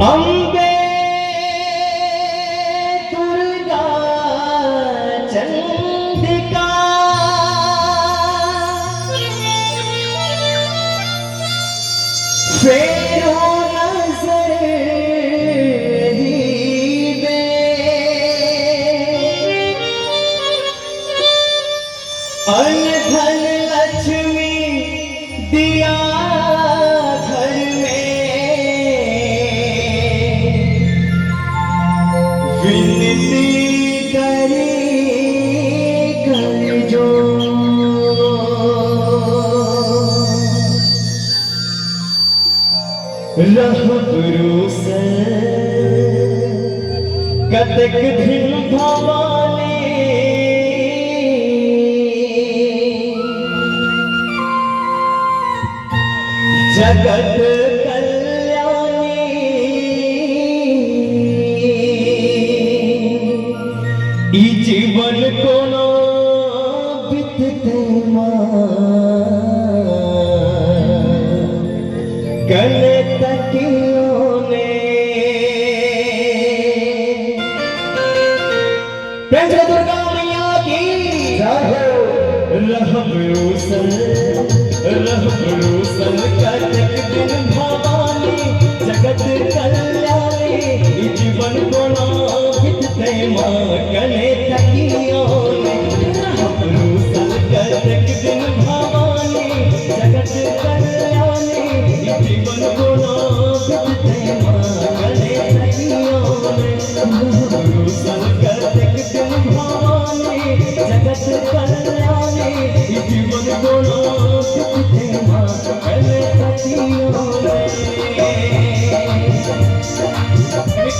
अम्बे दुर्गा चंडिका फेरो नजर ही दे अन्न धन लक्ष्मी दिया घर में विनती करे कर जो रह भरोसा कतक दिन भवानी जगत कल्याणी ई जीवन को न बितते गले तकियों ने दुर्गा मैया की रह भरोसा कतक दिन भवानी जगत कल्याणी जीवन को न बितते गले तकियों ने रह भरोसा कतक दिन भवानी जगत कल्याणी जीवन को न बितते गले तकियों ने रह भरोसा कतक दिन भवानी जगत कल्याणी जीवन को न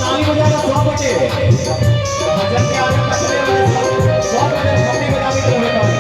ताली बजाना 100 बटे भजन के आगे पकड़े हुए 100 बटे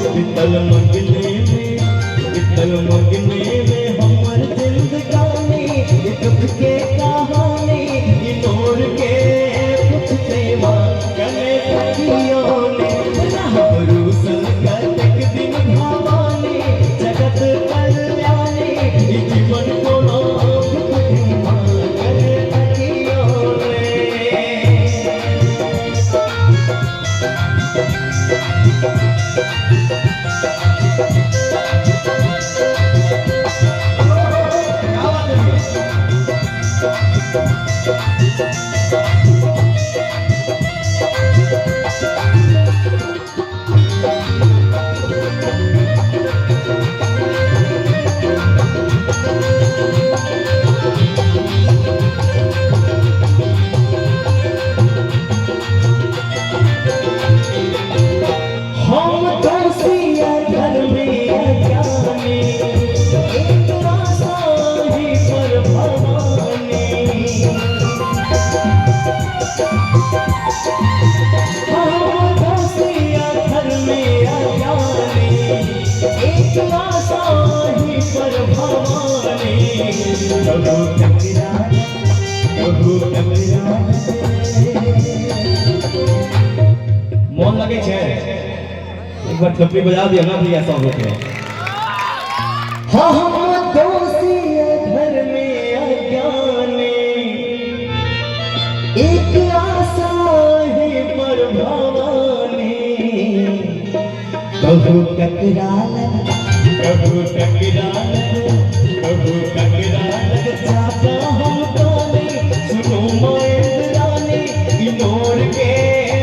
छपी बजाने के लिए मगने में हमर जिंदगानी दुख के कहानी नोर के पूछते माँ गले तकियों ने भरोसा कतक दिन भवानी जगत कल्याणी जीवन को न बितते माँ गले तकियों ने मन लगे छे एक बार छपरी बजा दिया ना भैया सब लोग हाँ हम दोषी घर में अज्ञानी एक आशा है पर भवानी कभू टकराल कभू टकराल कभू टकराल चाहता हम तो नहीं सुनो मोए रानी इनोर के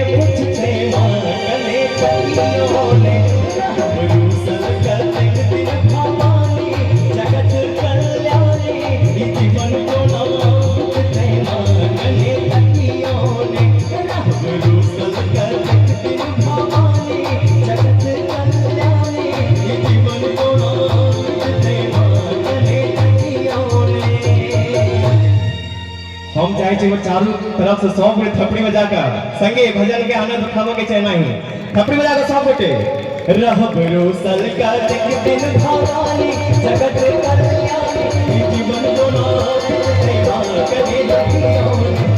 पूछते मां गले तकियों ने भरोसा कर तरफ से 100 गोटे थपड़ी बजाकर संगे भजन के आनंद उठावे के चाहे नहीं। थपड़ी बजाकर 100 गोटे रहब रोसल का जग दिन भवानी जगत कल्याणी जीवन को नाम कभी लगी